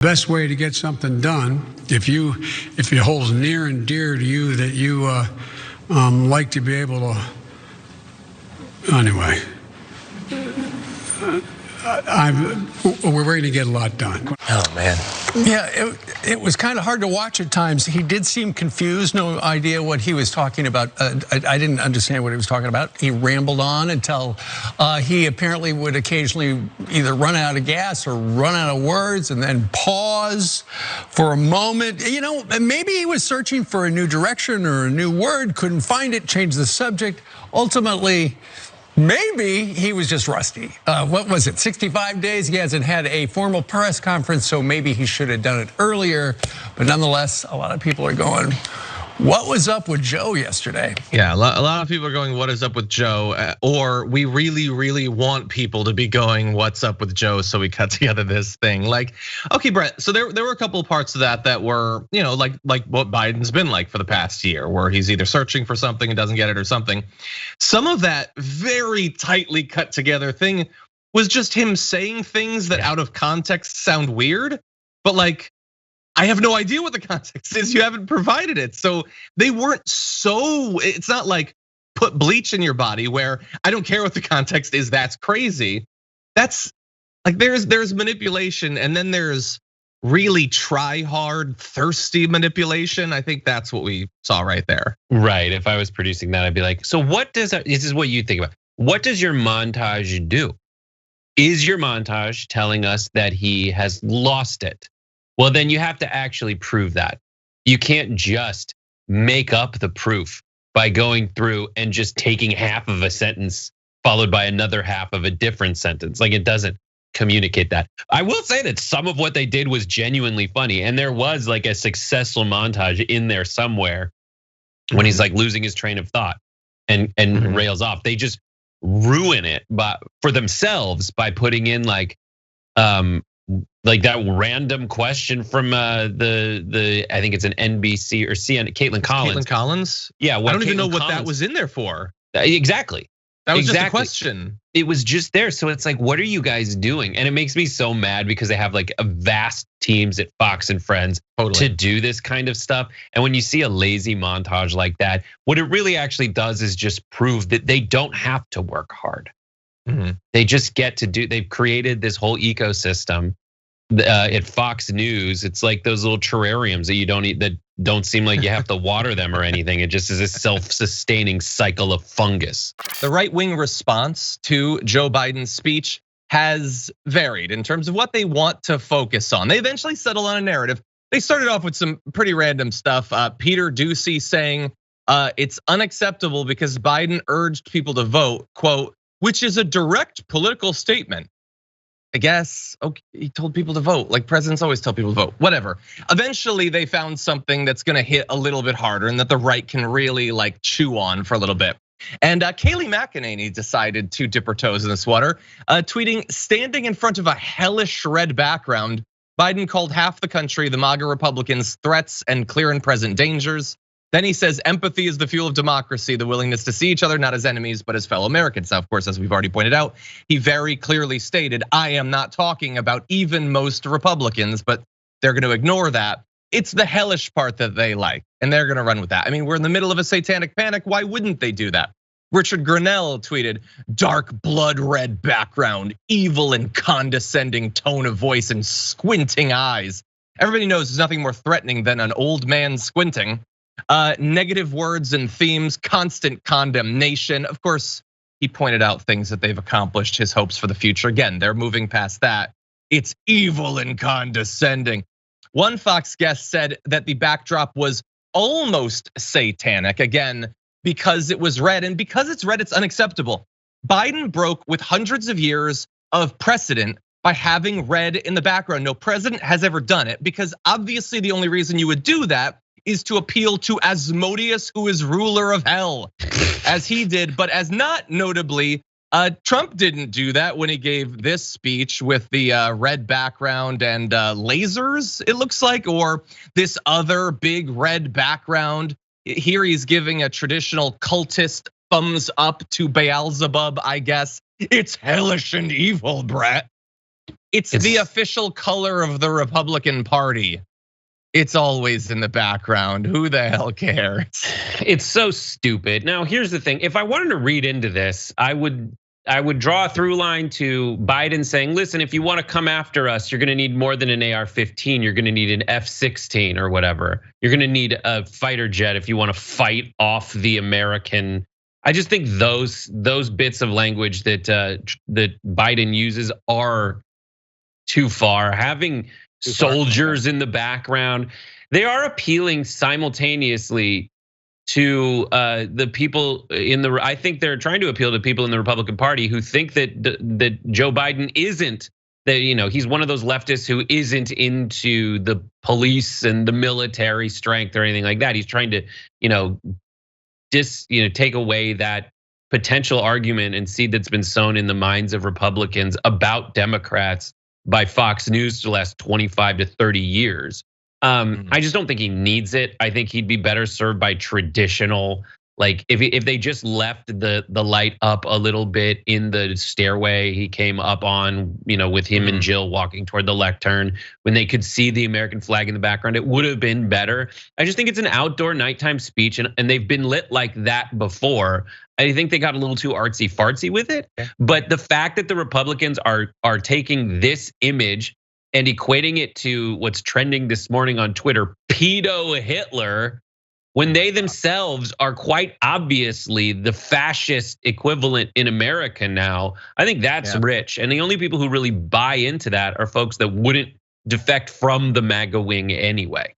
Best way to get something done, if it holds near and dear to you that you like to be able to, anyway, we're going to get a lot done. Oh, man. Yeah, it was kind of hard to watch at times. He did seem confused, no idea what he was talking about. I didn't understand what he was talking about. He rambled on until he apparently would occasionally either run out of gas or run out of words and then pause for a moment. You know, maybe he was searching for a new direction or a new word, couldn't find it, changed the subject. Ultimately, maybe he was just rusty. What was it, 65 days? He hasn't had a formal press conference, so maybe he should have done it earlier. But nonetheless, a lot of people are going, what was up with Joe yesterday? Yeah, a lot of people are going, what is up with Joe? Or we really, really want people to be going, what's up with Joe? So we cut together this thing. Like, okay, Brett, so there were a couple of parts of that were, like what Biden's been like for the past year, where he's either searching for something and doesn't get it or something. Some of that very tightly cut together thing was just him saying things that out of context sound weird, but like, I have no idea what the context is. You haven't provided it. So they weren't it's not like put bleach in your body where I don't care what the context is, that's crazy. That's like there's manipulation and then there's really try hard, thirsty manipulation. I think that's what we saw right there. Right, if I was producing that, I'd be like, so this is what you think about. What does your montage do? Is your montage telling us that he has lost it? Well, then you have to actually prove that. You can't just make up the proof by going through and just taking half of a sentence followed by another half of a different sentence. Like, it doesn't communicate that. I will say that some of what they did was genuinely funny, and there was like a successful montage in there somewhere when he's like losing his train of thought and rails off. They just ruin it for themselves by putting in like that random question from the I think it's an NBC or CNN, Caitlin Collins. Caitlin Collins? Yeah, I don't even know what that was in there for. Exactly. That was just a question. It was just there. So it's like, what are you guys doing? And it makes me so mad because they have like a vast teams at Fox and Friends to do this kind of stuff. And when you see a lazy montage like that, what it really actually does is just prove that they don't have to work hard. They just get to they've created this whole ecosystem at Fox News. It's like those little terrariums that you don't eat, that don't seem like you have to water them or anything. It just is a self-sustaining cycle of fungus. The right-wing response to Joe Biden's speech has varied in terms of what they want to focus on. They eventually settle on a narrative. They started off with some pretty random stuff. Peter Doocy saying it's unacceptable because Biden urged people to vote, quote, which is a direct political statement. I guess, okay, he told people to vote, like presidents always tell people to vote, whatever. Eventually they found something that's gonna hit a little bit harder and that the right can really like chew on for a little bit. And Kayleigh McEnany decided to dip her toes in this water, tweeting, standing in front of a hellish red background, Biden called half the country, the MAGA Republicans, threats and clear and present dangers. Then he says, empathy is the fuel of democracy, the willingness to see each other not as enemies, but as fellow Americans. Now, of course, as we've already pointed out, he very clearly stated, I am not talking about even most Republicans, but they're gonna ignore that. It's the hellish part that they like, and they're gonna run with that. I mean, we're in the middle of a satanic panic, why wouldn't they do that? Richard Grinnell tweeted, dark blood red background, evil and condescending tone of voice and squinting eyes. Everybody knows there's nothing more threatening than an old man squinting. Negative words and themes, constant condemnation. Of course, he pointed out things that they've accomplished, his hopes for the future. Again, they're moving past that. It's evil and condescending. One Fox guest said that the backdrop was almost satanic, again, because it was red, and because it's red, it's unacceptable. Biden broke with hundreds of years of precedent by having red in the background. No president has ever done it, because obviously the only reason you would do that is to appeal to Asmodeus, who is ruler of hell, as he did, but as not notably, Trump didn't do that when he gave this speech with the red background and lasers, it looks like, or this other big red background. Here he's giving a traditional cultist thumbs up to Beelzebub, I guess. It's hellish and evil, Brett. It's the official color of the Republican Party. It's always in the background. Who the hell cares? It's so stupid. Now, here's the thing. If I wanted to read into this, I would draw a through line to Biden saying, listen, if you want to come after us, you're going to need more than an AR-15. You're going to need an F-16 or whatever. You're going to need a fighter jet if you want to fight off the American. I just think those bits of language that Biden uses are too far. Having soldiers in the background, they are appealing simultaneously to the people in the. I think they're trying to appeal to people in the Republican Party who think that Joe Biden isn't that, he's one of those leftists who isn't into the police and the military strength or anything like that. He's trying to take away that potential argument and seed that's been sown in the minds of Republicans about Democrats by Fox News for the last 25 to 30 years. I just don't think he needs it. I think he'd be better served by traditional, like if they just left the light up a little bit in the stairway he came up on, with him and Jill walking toward the lectern, when they could see the American flag in the background, it would have been better. I just think it's an outdoor nighttime speech, and they've been lit like that before. I think they got a little too artsy fartsy with it. But the fact that the Republicans are taking this image and equating it to what's trending this morning on Twitter, pedo Hitler, when they themselves are quite obviously the fascist equivalent in America now, I think that's rich. And the only people who really buy into that are folks that wouldn't defect from the MAGA wing anyway.